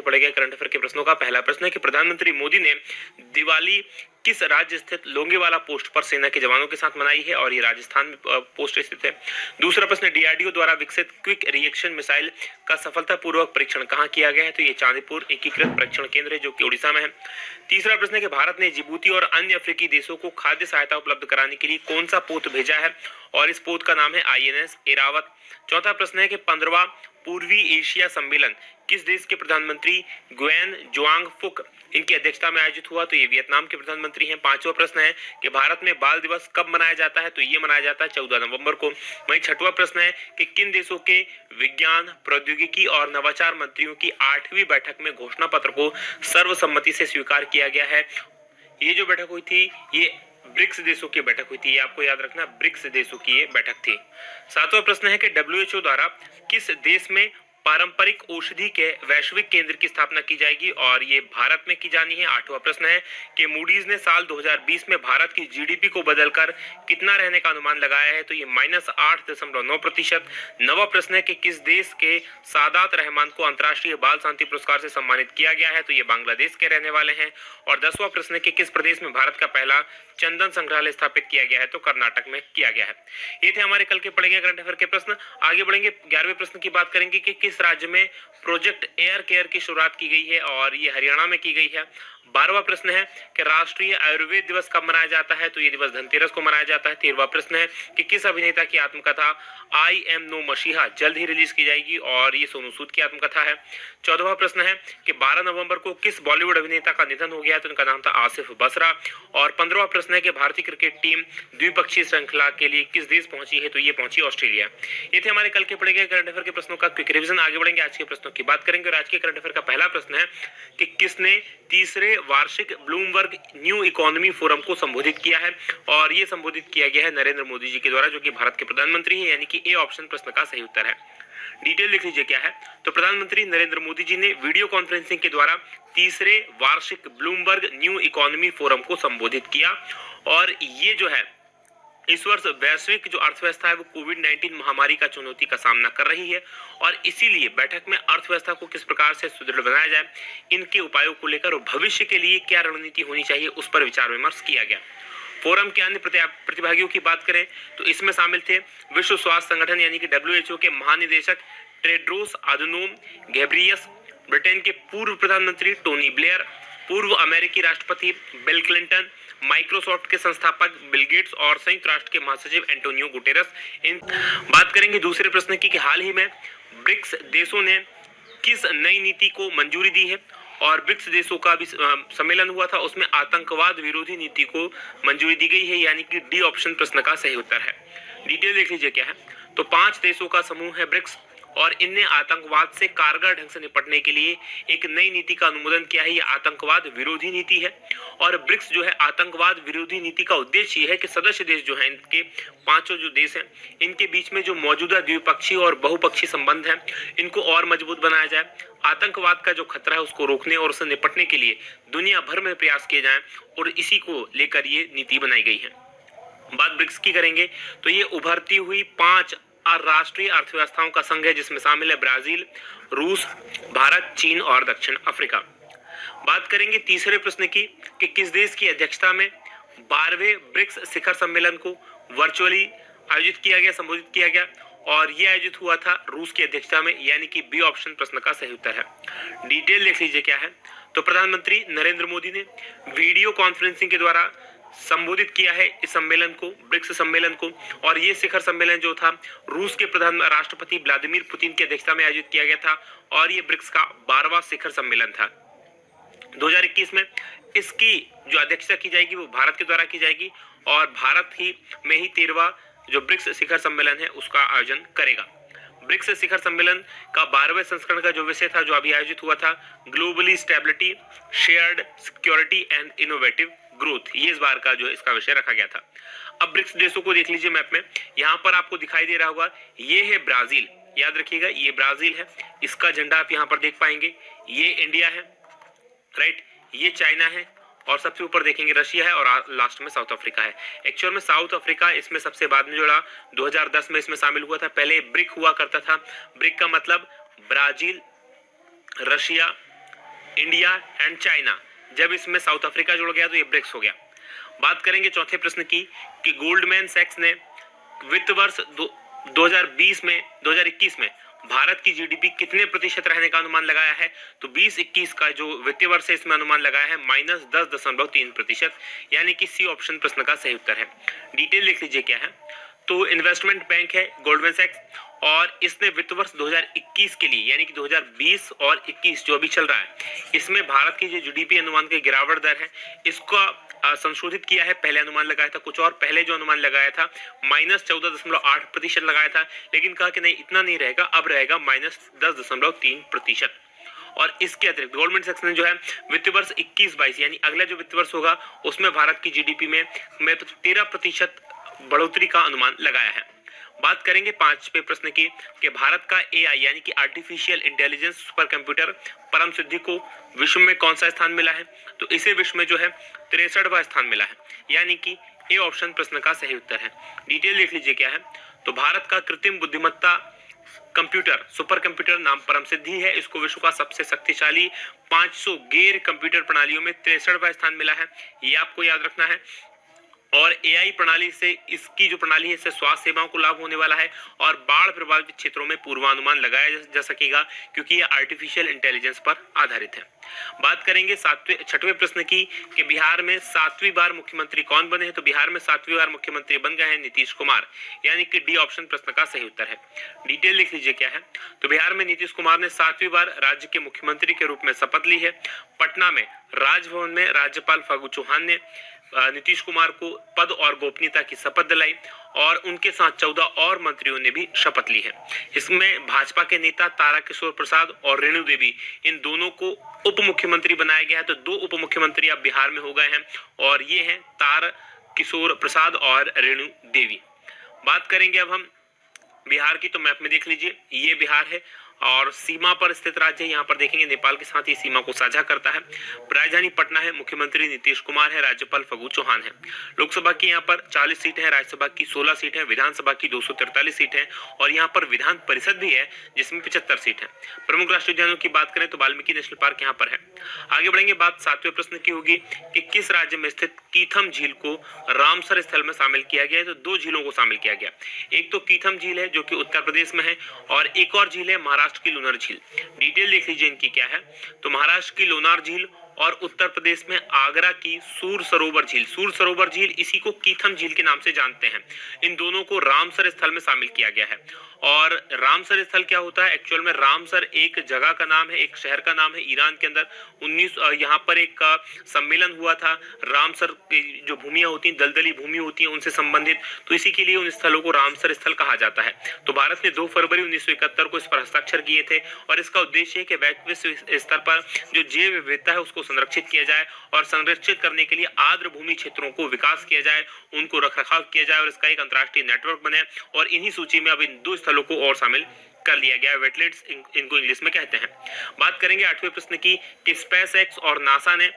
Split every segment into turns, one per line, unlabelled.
पड़ेगा current affair के प्रश्नों का। पहला प्रश्न है कि प्रधानमंत्री मोदी ने दिवाली किस राज्य स्थित लोंगेवाला पोस्ट पर सेना के जवानों के साथ मनाई है, और ये राजस्थान में पोस्ट स्थित है। दूसरा प्रश्न, डीआरडीओ द्वारा विकसित क्विक रिएक्शन मिसाइल का सफलतापूर्वक परीक्षण कहाँ किया गया है, तो ये चांदीपुर एकीकृत परीक्षण केंद्र है जो कि उड़ीसा में है। तीसरा प्रश्न है कि भारत ने जिबूती और अन्य अफ्रीकी देशों को खाद्य सहायता उपलब्ध कराने के लिए कौन सा पोत भेजा है, और इस पोत का नाम है आईएनएस एरावत। चौथा प्रश्न है कि 15वां पूर्वी एशिया सम्मेलन किस देश के प्रधानमंत्री ग्वेन जुआंग फुक इनकी अध्यक्षता में आयोजित हुआ, तो ये वियतनाम के प्रधानमंत्री हैं। पांचवा प्रश्न है कि भारत में बाल दिवस कब मनाया जाता है, तो ये मनाया जाता है 14 नवंबर को। वहीं छठवां प्रश्न है कि किन देशों के विज्ञान, प्रौद्योगिकी और नवाचार मंत्रियों की 8वीं बैठक में घोषणा पत्र को सर्वसम्मति से स्वीकार किया गया है। ये जो बैठक हुई थी ये ब्रिक्स देशों की बैठक हुई थी, ये आपको याद रखना, ब्रिक्स देशों की ये बैठक थी। सातवां प्रश्न है कि डब्ल्यूएचओ द्वारा किस देश में पारंपरिक औषधि के वैश्विक केंद्र की स्थापना की जाएगी, और ये भारत में की जानी है। आठवां प्रश्न है कि मूडीज ने साल 2020 में भारत की जीडीपी को बदलकर कितना रहने का अनुमान लगाया है, तो ये -8.9%। नवा प्रश्न है कि किस देश के सादात रहमान को अंतर्राष्ट्रीय बाल शांति पुरस्कार से सम्मानित किया गया है, तो ये बांग्लादेश के रहने वाले हैं। और 10वां प्रश्न है कि किस प्रदेश में भारत का पहला चंदन संग्रहालय स्थापित किया गया है, तो कर्नाटक में किया गया है। ये थे हमारे कल के पढ़ेंगे करंट अफेयर के प्रश्न। आगे बढ़ेंगे, 11वें प्रश्न की बात करेंगे कि किस राज्य में प्रोजेक्ट एयर केयर की शुरुआत की गई है, और ये हरियाणा में की गई है। 12वां प्रश्न है कि राष्ट्रीय आयुर्वेद दिवस कब मनाया जाता है, तो ये दिवस धनतेरस को मनाया जाता है। 13वां प्रश्न है कि किस अभिनेता की आत्मकथा आई एम नो मसीहा जल्द ही रिलीज की जाएगी, और ये सोनू सूद की आत्मकथा है। 14वां प्रश्न है कि 12 नवंबर को किस बॉलीवुड अभिनेता का निधन हो गया, तो उनका नाम था आसिफ बसरा। और 15वां प्रश्न है कि भारतीय क्रिकेट टीम द्विपक्षीय श्रृंखला के लिए किस देश पहुंची है, तो ये पहुंची ऑस्ट्रेलिया। ये थे हमारे कल के पढ़े गए करंट अफेयर के प्रश्नों का क्विक रिवीजन। आगे बढ़ेंगे, आज के प्रश्नों की बात करेंगे। और आज के करंट अफेयर का पहला प्रश्न है कि किसने तीसरे वार्षिक ब्लूमबर्ग न्यू इकोनॉमी फोरम को संबोधित किया है, और ये संबोधित किया गया है नरेंद्र मोदी जी के द्वारा, जो कि भारत के प्रधानमंत्री हैं, यानी कि ए ऑप्शन प्रश्न का सही उत्तर है। डिटेल लिख लीजिए क्या है, तो प्रधानमंत्री नरेंद्र मोदी जी ने वीडियो कॉन्फ्रेंसिंग के द्वारा तीसरे वार्षिक ब्लूमबर्ग न्यू इकोनॉमी फोरम को संबोधित किया। और ये जो है इस वर्ष वैश्विक जो अर्थव्यवस्था है वो कोविड-19 महामारी का चुनौती का सामना कर रही है, और इसीलिए बैठक में अर्थव्यवस्था को किस प्रकार से सुदृढ़ बनाया जाए, इनके उपायों को लेकर और भविष्य के लिए क्या रणनीति होनी चाहिए, उस पर विचार विमर्श किया गया। फोरम के अन्य प्रतिभागियों की बात करें तो इसमें शामिल थे विश्व स्वास्थ्य संगठन यानी कि डब्ल्यूएचओ के महानिदेशक टेड्रोस अधनोम घेब्रियस, ब्रिटेन के पूर्व प्रधानमंत्री टोनी ब्लेयर, पूर्व अमेरिकी राष्ट्रपति बिल क्लिंटन, माइक्रोसॉफ्ट के संस्थापक बिल गेट्स और संयुक्त राष्ट्र के महासचिव एंटोनियो गुटेरस। इन बात करेंगे दूसरे प्रश्न की कि हाल ही में ब्रिक्स देशों ने किस नई नीति को मंजूरी दी है, और ब्रिक्स देशों का भी सम्मेलन हुआ था, उसमें आतंकवाद विरोधी नीति को मंजूरी दी गई है, यानी कि डी ऑप्शन प्रश्न का सही उत्तर है। डिटेल देख लीजिए क्या है, तो 5 देशों का समूह है ब्रिक्स, और इनने आतंकवाद से कारगर ढंग से निपटने के लिए एक नई नीति का अनुमोदन किया है। ये आतंकवाद विरोधी नीति है, और ब्रिक्स जो है आतंकवाद विरोधी नीति का उद्देश्य ये है कि सदस्य देश जो हैं, इनके 5 जो देश हैं, इनके बीच में जो मौजूदा द्विपक्षीय और बहुपक्षीय संबंध हैं, इनको और मजबूत बनाया जाए। आतंकवाद का जो खतरा है उसको रोकने और उससे निपटने के लिए दुनिया भर में प्रयास किए जाएं, और इसी को लेकर ये नीति बनाई गई है। बात ब्रिक्स की करेंगे तो ये उभरती हुई 5 राष्ट्रीय अर्थव्यवस्थाओं का संघ है, जिसमें शामिल है ब्राजील, रूस, भारत, चीन और दक्षिण अफ्रीका। बात करेंगे तीसरे प्रश्न की कि किस देश की अध्यक्षता में 12वें ब्रिक्स शिखर सम्मेलन को वर्चुअली आयोजित किया गया, संबोधित किया गया, और यह आयोजित हुआ था रूस की अध्यक्षता में, यानी कि बी ऑप्शन प्रश्न का सही उत्तर है। डिटेल देख लीजिए क्या है, तो प्रधानमंत्री नरेंद्र मोदी ने वीडियो कॉन्फ्रेंसिंग के द्वारा संबोधित किया है इस सम्मेलन को, ब्रिक्स सम्मेलन को, और ये शिखर सम्मेलन जो था रूस के प्रधान राष्ट्रपति व्लादिमीर पुतिन की अध्यक्षता में आयोजित किया गया था, और ये ब्रिक्स का 12वां शिखर सम्मेलन था। 2021 में इसकी जो अध्यक्षता की जाएगी वो भारत के द्वारा की जाएगी, और भारत ही में ही 13वां जो ब्रिक्स शिखर सम्मेलन है उसका आयोजन करेगा। ब्रिक्स शिखर सम्मेलन का 12वें संस्करण का जो विषय था, जो अभी आयोजित हुआ था, globally stability, shared security and innovative growth, ये इस बार का जो इसका विषय रखा गया था। अब ब्रिक्स देशों को देख लीजिए मैप में, यहाँ पर आपको दिखाई दे रहा होगा, ये है ब्राजील, याद रखिएगा ये ब्राजील है, इसका झंडा आप यहाँ पर देख पाएंगे। ये इंडिया है, राइट, ये चाइना है, और सबसे ऊपर देखेंगे रशिया है, और लास्ट में साउथ अफ्रीका है। एक्चुअल में साउथ अफ्रीका इसमें सबसे बाद में जुड़ा, 2010 में इसमें शामिल हुआ था। पहले ब्रिक हुआ करता था, ब्रिक का मतलब Brazil, Russia, India and China. जब इसमें साउथ अफ्रीका जुड़ गया तो ये ब्रिक्स हो गया। बात करेंगे चौथे प्रश्न की कि गोल्डमैन सैक्स ने वित्त वर्ष 2020 में 2021 में भारत की जीडीपी कितने प्रतिशत रहने का अनुमान लगाया है? तो 20-21 का जो वित्तीय वर्ष है इसमें अनुमान लगाया है -10.3%, यानी कि सी ऑप्शन प्रश्न का सही उत्तर है। डिटेल लिख लीजिए क्या है। तो इन्वेस्टमेंट बैंक है गोल्डमैन सैक्स, और इसने वित्त वर्ष 2021 के लिए यानी कि 2020 और 21 जो अभी चल रहा है इसमें भारत की जो जीडीपी अनुमान की गिरावट दर है इसको संशोधित किया है। पहले अनुमान लगाया था कुछ और, पहले जो अनुमान लगाया था -14.8% लगाया था, लेकिन कहा कि नहीं इतना नहीं रहेगा, अब रहेगा -10.3%। और इसके अतिरिक्त गोल्डमैन सैक्स ने जो है वित्त वर्ष 21-22 यानी अगला जो वित्त वर्ष होगा उसमें भारत की जीडीपी में 13% बढ़ोतरी का अनुमान लगाया है। बात करेंगे पांचवें प्रश्न की कि भारत का एआई यानी कि आर्टिफिशियल इंटेलिजेंस सुपर कंप्यूटर परम सिद्धि को विश्व में कौन सा स्थान मिला है? तो इसे विश्व में जो है 63वां स्थान मिला है, यानी कि ए ऑप्शन प्रश्न का सही उत्तर है। डिटेल देख लीजिए क्या है। तो भारत का कृत्रिम बुद्धिमत्ता कंप्यूटर सुपर कंप्यूटर नाम परम सिद्धि है, इसको विश्व का सबसे शक्तिशाली 500 गैर कंप्यूटर प्रणालियों में 63वां स्थान मिला है, ये आपको याद रखना है। और एआई प्रणाली से इसकी जो प्रणाली है इससे स्वास्थ्य सेवाओं को लाभ होने वाला है और बाढ़ प्रभावित क्षेत्रों में पूर्वानुमान लगाया जा सकेगा, क्योंकि ये आर्टिफिशियल इंटेलिजेंस पर आधारित है। बात करेंगे छठवें प्रश्न की कि बिहार में 7वीं बार मुख्यमंत्री कौन बने हैं? तो बिहार में 7वीं बार मुख्यमंत्री बन गए हैं नीतीश कुमार, यानी कि डी ऑप्शन प्रश्न का सही उत्तर है। डिटेल लिख लीजिए क्या है। तो बिहार में नीतीश कुमार ने 7वीं बार राज्य के मुख्यमंत्री के रूप में शपथ ली है। पटना में राजभवन में राज्यपाल फागू चौहान ने नीतीश कुमार को पद और गोपनीयता की शपथ दिलाई और उनके साथ 14 और मंत्रियों ने भी शपथ ली है। इसमें भाजपा के नेता तारकिशोर प्रसाद और रेणु देवी इन दोनों को उप मुख्यमंत्री बनाया गया है। तो 2 उप मुख्यमंत्री अब बिहार में हो गए हैं और ये हैं तारकिशोर प्रसाद और रेणु देवी। बात करेंगे अब हम बिहार की, तो मैप में देख लीजिए ये बिहार है और सीमा पर स्थित राज्य है। यहाँ पर देखेंगे नेपाल के साथ ये सीमा को साझा करता है। राजधानी पटना है, मुख्यमंत्री नीतीश कुमार है, राज्यपाल फागू चौहान है। लोकसभा की यहाँ पर 40 सीटें हैं, राज्यसभा की 16 सीटें हैं, विधानसभा की 243 सीटें हैं और यहाँ पर विधान परिषद भी है जिसमें 75 सीट है। प्रमुख राष्ट्रीय उद्यानों की बात करें तो वाल्मीकि नेशनल पार्क यहाँ पर है। आगे बढ़ेंगे, बात 7वें प्रश्न की होगी कि किस राज्य में स्थित कीथम झील को रामसर स्थल में शामिल किया गया है? तो 2 झीलों को शामिल किया गया। एक तो कीथम झील है जो कि उत्तर प्रदेश में है और एक और झील है महाराष्ट्र की लोनार झील। डिटेल देख लीजिए इनकी क्या है। तो महाराष्ट्र की लोनार झील और उत्तर प्रदेश में आगरा की सूर सरोवर झील, सूर सरोवर झील इसी को कीथम झील के नाम से जानते हैं। इन दोनों को रामसर स्थल में शामिल किया गया है। और रामसर स्थल क्या होता है? एक्चुअल में रामसर एक जगह का नाम है, एक शहर का नाम है ईरान के अंदर। यहाँ पर एक सम्मेलन हुआ था रामसर की जो भूमियां होती हैं, दलदली भूमि होती है उनसे संबंधित, तो इसी के लिए उन स्थलों को रामसर स्थल कहा जाता है। तो भारत ने 2 फरवरी 1971 को इस पर हस्ताक्षर किए थे और इसका उद्देश्य है कि वैश्विक स्तर पर जो जैव विविधता है उसको संरक्षित किया जाए और संरक्षित करने के लिए आर्द्र भूमि क्षेत्रों को विकास किया जाए, उनको रखरखाव किया जाए और इसका एक अंतर्राष्ट्रीय नेटवर्क बने। और इन्हीं सूची में अब इन 2 स्थलों को और शामिल कर लिया गया है, वेटलैंड्स इनको इंग्लिश में कहते हैं। बात करेंगे 8वें प्रश्न की कि स्पेसएक्स और नासा ने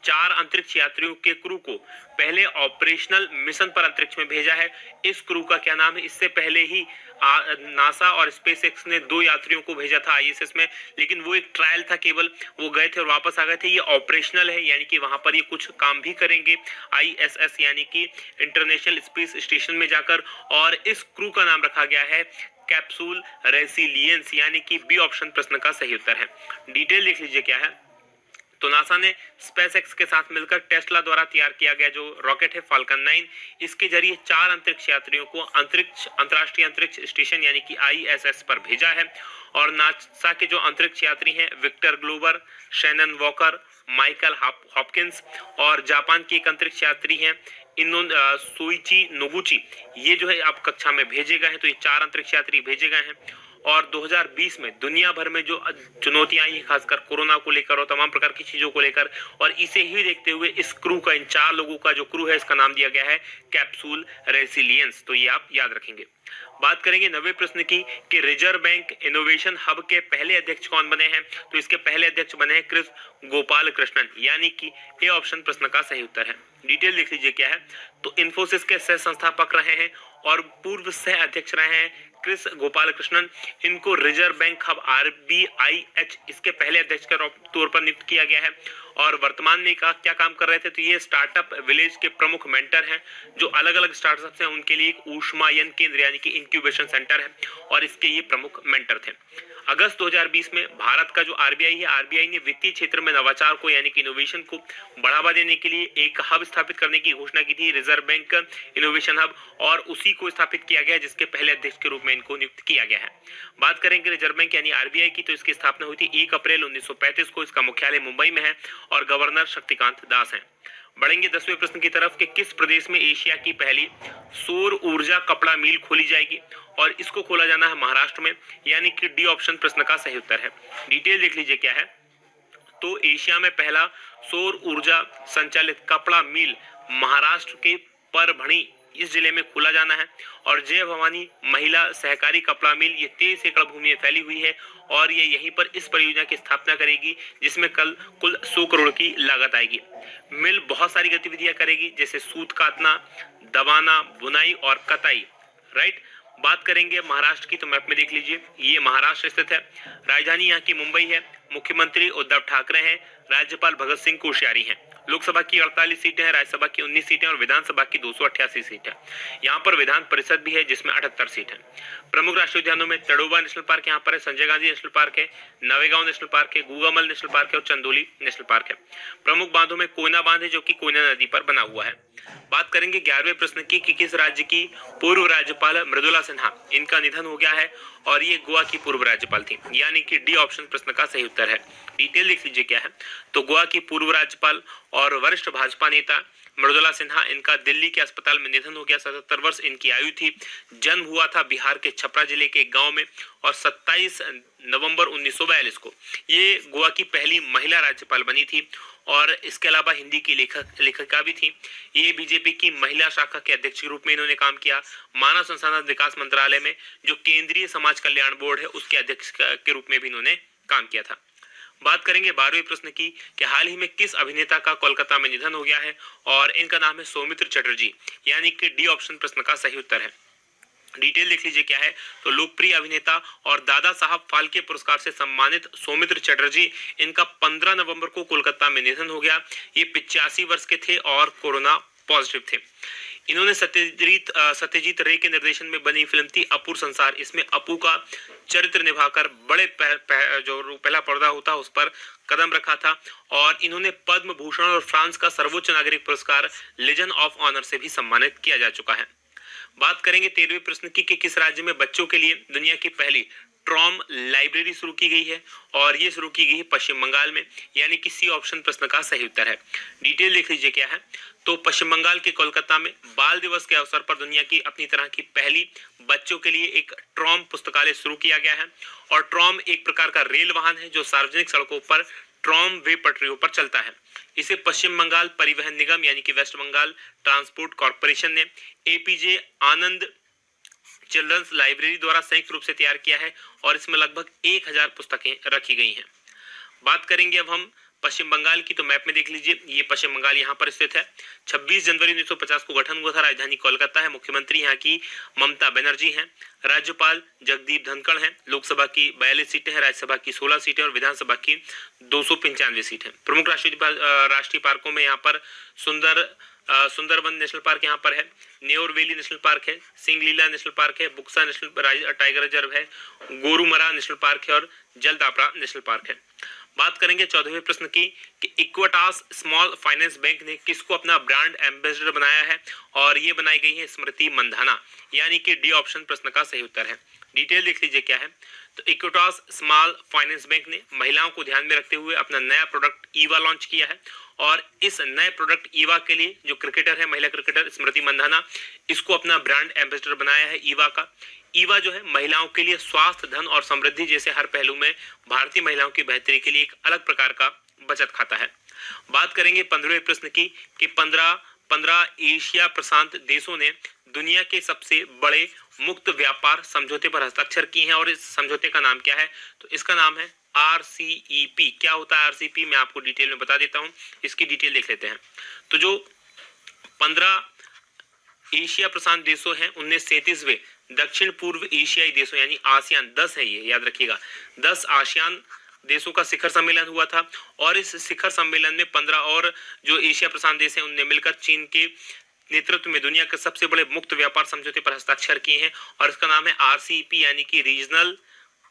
4 अंतरिक्ष यात्रियों के क्रू को पहले ऑपरेशनल मिशन पर अंतरिक्ष में भेजा है। इस क्रू का क्या नाम है? इससे पहले ही नासा और स्पेसएक्स ने 2 यात्रियों को भेजा था आईएसएस में, लेकिन वो एक ट्रायल था, केवल वो गए थे और वापस आ गए थे। ये ऑपरेशनल है, यानी कि वहां पर ये कुछ काम भी करेंगे आईएसएस यानी कि इंटरनेशनल स्पेस स्टेशन में जाकर। और इस क्रू का नाम रखा गया है कैप्सूल रेसिलियंस, यानी कि बी ऑप्शन प्रश्न का सही उत्तर है। डिटेल देख लीजिए क्या है। तो नासा ने स्पेसएक्स के साथ मिलकर टेस्ला द्वारा तैयार किया गया जो रॉकेट है फाल्कन 9, इसके जरिए 4 अंतरिक्ष यात्रियों को अंतर्राष्ट्रीय अंतरिक्ष स्टेशन यानी कि आईएसएस पर भेजा है। और नासा के जो अंतरिक्ष यात्री हैं Victor Glover, Shannon Walker, Michael Hopkins और जापान की एक अंतरिक्ष यात्री हैं सोइची नोगुची, ये जो है आप कक्षा में भेजे गए हैं। तो ये 4 अंतरिक्ष यात्री भेजे गए हैं। और 2020 में दुनिया भर में जो चुनौतियां आई, खासकर कोरोना को लेकर और तमाम प्रकार की चीजों को लेकर, और इसे ही देखते हुए इस क्रू का, इन 4 लोगों का जो क्रू है इसका नाम दिया गया है कैप्सूल रेसिलियंस। तो ये आप याद रखेंगे। बात करेंगे 9वें प्रश्न की कि रिजर्व बैंक इनोवेशन हब के पहले अध्यक्ष कौन बने हैं? तो इसके पहले अध्यक्ष बने हैं कृष्ण गोपाल कृष्णन, यानी कि ए ऑप्शन प्रश्न का सही उत्तर है। डिटेल देख लीजिए क्या है। तो इन्फोसिस के सह संस्थापक रहे हैं और पूर्व सह अध्यक्ष रहे हैं क्रिस गोपालकृष्णन। इनको रिजर्व बैंक अब RBIH इसके पहले अध्यक्ष के तौर पर नियुक्त किया गया है और वर्तमान में क्या काम कर रहे थे, तो ये स्टार्टअप विलेज के प्रमुख मेंटर हैं। जो अलग अलग स्टार्टअप्स हैं उनके लिए एक ऊष्मायन केंद्र यानी कि इंक्यूबेशन सेंटर है और इसके ये प्रमुख मेंटर थे। अगस्त 2020 में भारत का जो RBI है, RBI ने वित्तीय क्षेत्र में नवाचार को यानी कि इनोवेशन को बढ़ावा देने के लिए एक हब स्थापित करने की घोषणा की थी, रिजर्व बैंक इनोवेशन हब, और उसी को स्थापित किया गया जिसके पहले अध्यक्ष के रूप में इनको नियुक्त किया गया है। बात करेंगे रिजर्व बैंक यानी RBI की, तो इसकी स्थापना हुई थी 1 अप्रैल 1935 को। इसका मुख्यालय मुंबई में है और गवर्नर शक्तिकांत दास हैं। बढ़ेंगे 10वें प्रश्न की तरफ कि किस प्रदेश में एशिया की पहली सौर ऊर्जा कपड़ा मिल खोली जाएगी, और इसको खोला जाना है महाराष्ट्र में, यानी कि डी ऑप्शन प्रश्न का सही उत्तर है। डिटेल देख लीजिए क्या है। तो एशिया में पहला सौर ऊर्जा संचालित कपड़ा मिल महाराष्ट्र के परभणी इस जिले में खोला जाना है और जय भवानी महिला सहकारी कपड़ा मिल ये 23 एकड़ भूमि में फैली हुई है और ये यहीं पर इस परियोजना की स्थापना करेगी जिसमें कुल 100 करोड़ की लागत आएगी। मिल बहुत सारी गतिविधियां करेगी जैसे सूत काटना, दबाना, बुनाई और कताई। राइट। बात करेंगे महाराष्ट्र की, तो मैप में देख लीजिए ये महाराष्ट्र स्थित है। राजधानी यहाँ की मुंबई है। मुख्यमंत्री उद्धव ठाकरे हैं। राज्यपाल भगत सिंह कोश्यारी हैं। लोकसभा की 48 सीटें हैं, राज्यसभा की 19 सीटें और विधानसभा की 288 सीटें। यहाँ पर विधान परिषद भी है जिसमें 78 सीटें। प्रमुख राष्ट्रीय उद्यानों में तड़ोबा नेशनल पार्क यहाँ पर है, संजय गांधी नेशनल पार्क है, नवेगांव नेशनल पार्क है, गूगामल नेशनल पार्क है और चंदोली नेशनल पार्क है। प्रमुख बांधों में कोयना बांध है जो कि कोयना नदी पर बना हुआ है। बात करेंगे 11वें प्रश्न की कि किस राज्य की पूर्व राज्यपाल मृदुला सिन्हा, इनका निधन हो गया है और ये गोवा की पूर्व राज्यपाल थी, यानी कि डी ऑप्शन प्रश्न का सही उत्तर है। डिटेल देख लीजिए क्या है। तो गोवा की पूर्व राज्यपाल और वरिष्ठ भाजपा नेता मृदुला सिन्हा, इनका दिल्ली के अस्पताल में निधन हो गया। 77 वर्ष इनकी आयु थी। जन्म हुआ था बिहार के छपरा जिले के एक गांव में और 27 नवंबर 1942 को ये गोवा की पहली महिला राज्यपाल बनी थी और इसके अलावा हिंदी की लेखिका भी थी। ये बीजेपी की महिला शाखा के अध्यक्ष के रूप में इन्होंने काम किया। मानव संसाधन विकास मंत्रालय में जो केंद्रीय समाज कल्याण बोर्ड है उसके अध्यक्ष के रूप में भी इन्होंने काम किया था। बात करेंगे 12वें प्रश्न की कि हाल ही में किस अभिनेता का कोलकाता में निधन हो गया है और इनका नाम है सौमित्र चटर्जी, यानी कि डी ऑप्शन प्रश्न का सही उत्तर है। डिटेल देख लीजिए क्या है। तो लोकप्रिय अभिनेता और दादा साहब फाल्के पुरस्कार से सम्मानित सौमित्र चटर्जी, इनका 15 नवंबर को कोलकाता में निधन हो गया। ये 85 वर्ष के थे और कोरोना पॉजिटिव थे। इन्होंने सत्यजीत रे के निर्देशन में बनी फिल्म थी अपूर संसार। इसमें अपू का चरित्र निभाकर बड़े जो पहला पर्दा होता उस पर कदम रखा था और इन्होंने पद्म भूषण और फ्रांस का सर्वोच्च नागरिक पुरस्कार लीजन ऑफ ऑनर से भी सम्मानित किया जा चुका है। बात करेंगे 13वें प्रश्न की कि किस राज्य में बच्चों के लिए दुनिया की पहली ट्रॉम लाइब्रेरी शुरू की गई है और ये शुरू की गई है पश्चिम बंगाल में, यानी कि सी ऑप्शन प्रश्न का सही उत्तर है। डिटेल देख लीजिए क्या है। तो पश्चिम बंगाल के कोलकाता में बाल दिवस के अवसर पर दुनिया की अपनी तरह की पहली बच्चों के लिए एक ट्रॉम पुस्तकालय शुरू किया गया है और ट्रॉम एक प्रकार का रेल वाहन है जो सार्वजनिक सड़कों पर ट्रॉम वे पटरियों पर चलता है। इसे पश्चिम बंगाल परिवहन निगम यानी कि वेस्ट बंगाल ट्रांसपोर्ट कॉर्पोरेशन ने APJ आनंद चिल्ड्रंस लाइब्रेरी द्वारा संयुक्त रूप से तैयार किया है और इसमें लगभग 1000 पुस्तकें रखी गई हैं। बात करेंगे अब हम पश्चिम बंगाल की, तो मैप में देख लीजिए ये पश्चिम बंगाल यहाँ पर स्थित है। 26 जनवरी 1950 को गठन हुआ था। राजधानी कोलकाता है। मुख्यमंत्री यहाँ की ममता बनर्जी हैं। राज्यपाल जगदीप धनखड़ हैं। लोकसभा की 42 सीटें हैं, राज्यसभा की 16 सीटें और विधानसभा की 295 सीटें। प्रमुख राष्ट्रीय पार्कों में यहाँ पर सुंदरबन नेशनल पार्क यहाँ पर है, नेवर वैली नेशनल पार्क है, सिंगलीला नेशनल पार्क है, बुक्सा नेशनल टाइगर रिजर्व है, गोरुमरा नेशनल पार्क है और जलदापड़ा नेशनल पार्क है। बात करेंगे 14वें प्रश्न की कि इक्विटास स्मॉल फाइनेंस बैंक ने किसको अपना ब्रांड एम्बेसडर बनाया है और ये बनाई गई है स्मृति मंधाना, यानी कि डी ऑप्शन प्रश्न का सही उत्तर है। डिटेल देख लीजिए क्या है। तो इक्विटास स्मॉल फाइनेंस बैंक ने महिलाओं को ध्यान में रखते हुए अपना नया प्रोडक्ट ईवा लॉन्च किया है और इस नए प्रोडक्ट ईवा के लिए जो क्रिकेटर है, महिला क्रिकेटर स्मृति मंधाना, इसको अपना ब्रांड एम्बेसडर बनाया है ईवा का। ईवा जो है महिलाओं के लिए स्वास्थ्य, धन और समृद्धि जैसे हर पहलू में भारतीय महिलाओं की बेहतरी के लिए एक अलग प्रकार का बचत खाता है। बात करेंगे 15वें प्रश्न की कि 15 एशिया प्रशांत देशों ने दुनिया के सबसे बड़े मुक्त व्यापार समझौते पर हस्ताक्षर किए हैं और इस समझौते का नाम क्या है। तो इसका नाम है RCEP। क्या होता है RCEP, मैं आपको डिटेल में बता देता हूं। इसकी डिटेल देख लेते हैं। तो जो 15 एशिया प्रशांत देशों हैं, उनमें 37वें दक्षिण पूर्व एशियाई देशों यानी आसियान 10 है, ये याद रखिएगा। 10 आसियान देशों का शिखर सम्मेलन हुआ था और इस शिखर सम्मेलन में 15 और जो एशिया प्रशांत देश हैं उनने मिलकर चीन के नेतृत्व में दुनिया के सबसे बड़े मुक्त व्यापार समझौते पर हस्ताक्षर किए हैं और इसका नाम है आरसीईपी यानी कि रीजनल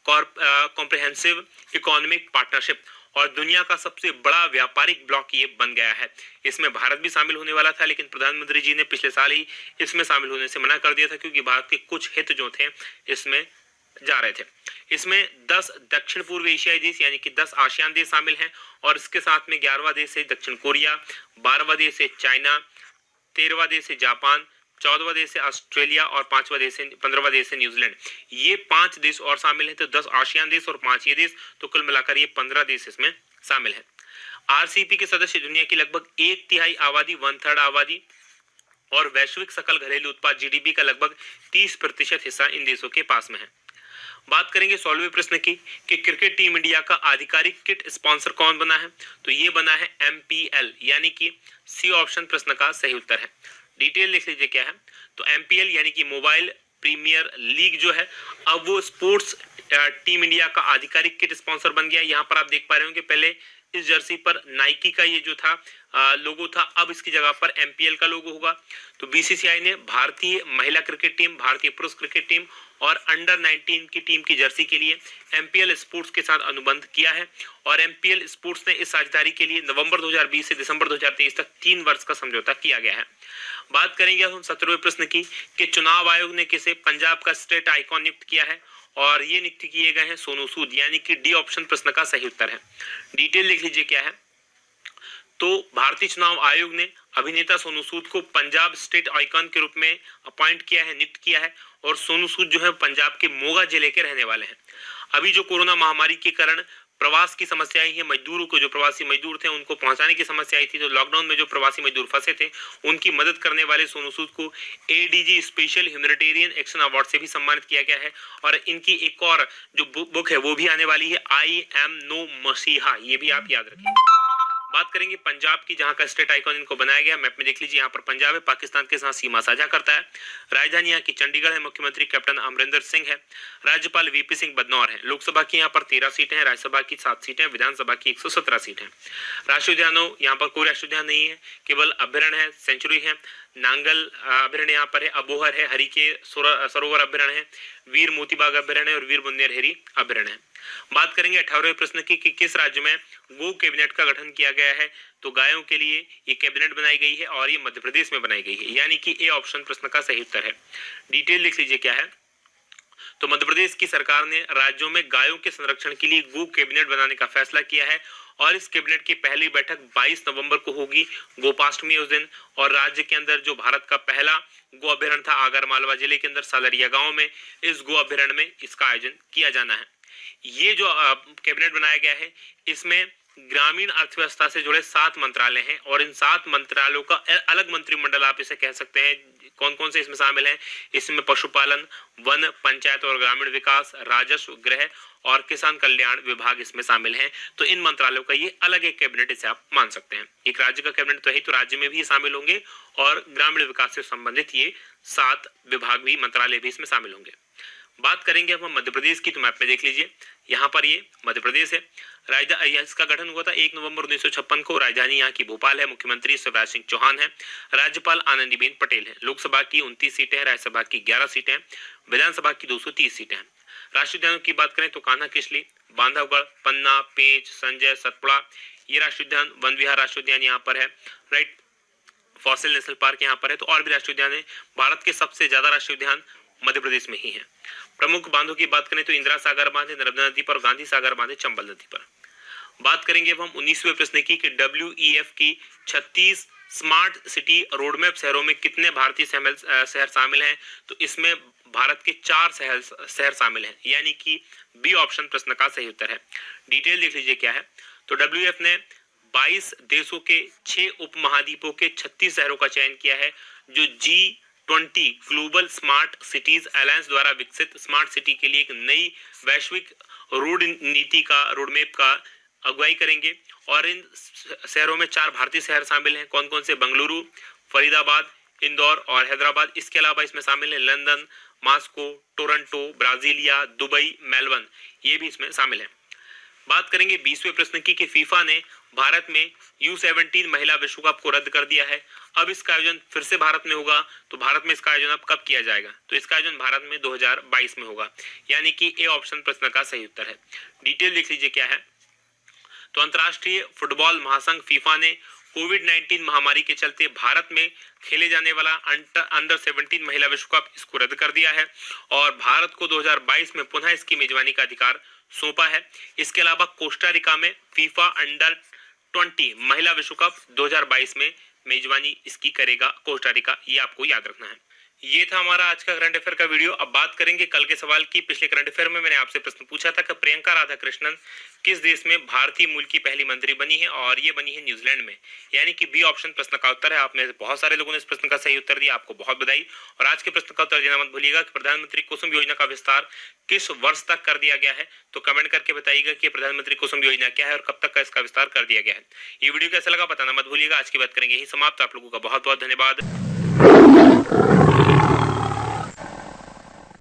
कॉम्प्रिहेंसिव इकोनॉमिक पार्टनरशिप और दुनिया का सबसे बड़ा व्यापारिक ब्लॉक ये बन गया है। इसमें भारत भी शामिल होने वाला था, लेकिन प्रधानमंत्री जी ने पिछले साल ही इसमें शामिल होने से मना कर दिया था क्योंकि भारत के कुछ हित जो थे इसमें जा रहे थे। इसमें 10 दक्षिण पूर्व एशियाई देश यानी कि 10 आसियान देश शामिल हैं और इसके साथ में 11वां देश है दक्षिण कोरिया, 12वां देश है चाइना, 13वां देश है जापान, 14वां देश है ऑस्ट्रेलिया और 15वां देश है न्यूजीलैंड। ये 5 देश और शामिल हैं, तो 10 आसियान देश और 5 ये देश, तो कुल मिलाकर ये 15 देश इसमें शामिल हैं। आरसीईपी के सदस्य दुनिया की लगभग 1/3 आबादी, 1/3 आबादी और वैश्विक सकल घरेलू उत्पाद जीडीपी का लगभग 30% हिस्सा इन देशों के पास में है। बात करेंगे 16वें प्रश्न की कि क्रिकेट टीम इंडिया का आधिकारिक किट स्पॉन्सर कौन बना है, तो ये बना है एमपीएल यानी कि सी ऑप्शन प्रश्न का सही उत्तर है। डिटेल लिख लीजिए क्या है, तो एमपीएल यानी कि मोबाइल प्रीमियर लीग जो है अब वो स्पोर्ट्स टीम इंडिया का आधिकारिक किट स्पॉन्सर बन गया। यहाँ पर आप देख पा रहे होंगे पहले इस जर्सी पर नाइकी का ये जो था लोगो था, अब इसकी जगह पर एमपीएल का लोगो होगा। तो बीसीसीआई ने भारतीय महिला क्रिकेट टीम, भारतीय पुरुष क्रिकेट टीम और अंडर 19 की टीम की जर्सी के लिए एमपीएल स्पोर्ट्स के साथ अनुबंध किया है और एमपीएल स्पोर्ट्स ने इस साझेदारी के लिए नवंबर 2020 से दिसंबर 2023 तक 3 वर्ष का समझौता किया गया है। बात करेंगे हम 17वें प्रश्न की कि चुनाव आयोग ने किसे पंजाब का स्टेट आइकॉन नियुक्त किया है और ये नियुक्त किए गए हैं सोनू सूद यानी कि डी ऑप्शन प्रश्न का सही उत्तर है। डिटेल लिख लीजिए क्या है, तो भारतीय चुनाव आयोग ने अभिनेता सोनू सूद को पंजाब स्टेट आइकॉन के रूप में अपॉइंट किया है, नियुक्त किया है और सोनू सूद जो है पंजाब के मोगा जिले के रहने वाले हैं। अभी जो कोरोना महामारी के कारण प्रवास की समस्या आई है, मजदूरों को, जो प्रवासी मजदूर थे उनको पहुंचाने की समस्या आई थी, तो लॉकडाउन में जो प्रवासी मजदूर फंसे थे उनकी मदद करने वाले सोनू सूद को ADG special humanitarian action award से भी सम्मानित किया गया है और इनकी एक और जो बुक है वो भी आने वाली है, आई एम नो मसीहा, ये भी आप याद रखिए। बात करेंगे पंजाब की, जहां का स्टेट आइकॉन इनको बनाया गया। मैप में देख लीजिए, यहाँ पर पंजाब है, पाकिस्तान के साथ सीमा साझा करता है। राजधानी यहाँ की चंडीगढ़ है, मुख्यमंत्री कैप्टन अमरिंदर सिंह है, राज्यपाल वीपी सिंह बदनौर है। लोकसभा की यहाँ पर 13 सीटें हैं, राज्यसभा की 7 सीटें, विधानसभा की 117 सीटें। राष्ट्रीय उद्यानों, यहाँ पर कोई राष्ट्रीय उद्यान नहीं है, केवल अभ्यारण्य है, सेंचुरी है। नांगल अभ्यारण्य यहाँ पर है, अबोहर है, हरिके सरोवर अभ्यारण्य है, वीर मोतीबाग अभ्यारण्य और वीर बुन्देर हेरी अभ्यारण्य है। बात करेंगे 18वें प्रश्न की कि किस राज्य में गो कैबिनेट का गठन किया गया है, तो गायों के लिए ये कैबिनेट बनाई गई है और ये मध्य प्रदेश में बनाई गई है यानी कि ए ऑप्शन प्रश्न का सही उत्तर है। डिटेल लिख लीजिए क्या है, तो मध्य प्रदेश की सरकार ने राज्यों में गायों के संरक्षण के लिए गो कैबिनेट बनाने का फैसला किया है और इस कैबिनेट की पहली बैठक 22 नवंबर को होगी, गोपाष्टमी उस दिन। और राज्य के अंदर जो भारत का पहला गो अभ्यारण्य था आगर मालवा जिले के अंदर सालरिया गांव में, इस गो अभ्यारण्य में इसका आयोजन किया जाना है। ये जो कैबिनेट बनाया गया है इसमें ग्रामीण अर्थव्यवस्था से जुड़े 7 मंत्रालय हैं और इन 7 मंत्रालयों का अलग मंत्रिमंडल आप इसे कह सकते हैं। कौन कौन से इसमें शामिल हैं, इसमें पशुपालन, वन, पंचायत और ग्रामीण विकास, राजस्व, गृह और किसान कल्याण विभाग इसमें शामिल हैं। तो इन मंत्रालयों का ये अलग एक कैबिनेट इसे आप मान सकते हैं। एक राज्य का कैबिनेट तो है, तो राज्य में भी शामिल होंगे और ग्रामीण विकास से संबंधित ये 7 विभाग भी, मंत्रालय भी इसमें शामिल होंगे। बात करेंगे अब हम मध्य प्रदेश की, तो मैप में देख लीजिए, यहाँ पर ये मध्य प्रदेश है। इसका गठन हुआ था 1 नवंबर 1956 को। राजधानी यहाँ की भोपाल है, मुख्यमंत्री शिवराज सिंह चौहान है, राज्यपाल आनंदीबेन पटेल है। लोकसभा की 29 सीटें हैं, राज्यसभा की 11 सीटें हैं, विधानसभा की 230 सीटें हैं। राष्ट्रीय उद्यानों की बात करें तो कान्हा किसली, बांधवगढ़, पन्ना, पेंच, संजय, सतपुड़ा, ये राष्ट्रीय उद्यान। वन विहार राष्ट्रीय उद्यान यहाँ पर है, राइट। फॉसिल नेशनल पार्क यहाँ पर है। तो और भी राष्ट्रीय उद्यान है। भारत के सबसे ज्यादा राष्ट्रीय उद्यान मध्य प्रदेश में ही है। प्रमुख बांधों की बात करें तो इंदिरा सागर बांध है नर्मदा नदी पर, गांधी सागर बांध है चंबल नदी पर। बात करेंगे अब हम 19वें प्रश्न की कि WEF की 36 स्मार्ट सिटी रोडमैप शहरों में कितने भारतीय शहर शामिल हैं, तो इसमें भारत के 4 शहर शामिल हैं यानी कि बी ऑप्शन प्रश्न का सही उत्तर है। डिटेल देख लीजिए क्या है, तो WEF ने 22 देशों के 6 उपमहाद्वीपों के 36 शहरों का चयन किया है जो G20 global smart cities alliance द्वारा विकसित स्मार्ट सिटी के लिए एक नई वैश्विक रोडमैप का अगुवाई करेंगे। और इन शहरों में 4 भारतीय शहर शामिल हैं। कौन कौन से, बंगलुरु, फरीदाबाद, इंदौर और हैदराबाद। इसके अलावा इसमें शामिल है London, Moscow, Toronto, Brasilia, Dubai, Melbourne, ये भी इसमें शामिल है। बात करेंगे 20वें प्रश्न की कि फीफा ने भारत में U17 महिला विश्व कप को रद्द कर दिया है। अब इसका आयोजन फिर से भारत में होगा, तो भारत में इसका आयोजन अब कब किया जाएगा? तो इसका आयोजन भारत में 2022 में होगा, यानी कि ए ऑप्शन प्रश्न का सही उत्तर है। डिटेल देख लीजिए क्या है। तो अंतर्राष्ट्रीय फुटबॉल महासंघ फीफा ने कोविड-19 महामारी के चलते भारत में खेले जाने वाला अंडर 17 महिला विश्व कप इसको रद्द कर दिया है और भारत को 2022 में पुनः इसकी मेजबानी का अधिकार सौंपा है। इसके अलावा कोस्टा रिका में फीफा अंडर 20 महिला विश्व कप 2022 में मेजबानी इसकी करेगा कोस्टा रिका, ये आपको याद रखना है। ये था हमारा आज का करंट अफेयर का वीडियो। अब बात करेंगे कल के सवाल की। पिछले करंट अफेयर में मैंने आपसे प्रश्न पूछा था कि प्रियंका राधाकृष्णन किस देश में भारतीय मूल की पहली मंत्री बनी है, और ये बनी है न्यूजीलैंड में, यानी कि बी ऑप्शन प्रश्न का उत्तर है। आप में से बहुत सारे लोगों ने इस प्रश्न का सही उत्तर दिया, आपको बहुत बधाई। और आज के प्रश्न का उत्तर देना मत भूलिएगा कि प्रधानमंत्री कुसुम योजना का विस्तार किस वर्ष तक कर दिया गया है। तो कमेंट करके बताइएगा कि प्रधानमंत्री कुसुम योजना क्या है और कब तक का इसका विस्तार कर दिया गया है। ये वीडियो कैसा लगा बताना मत भूलिएगा। आज की बात करेंगे यही समाप्त। आप लोगों का बहुत बहुत धन्यवाद।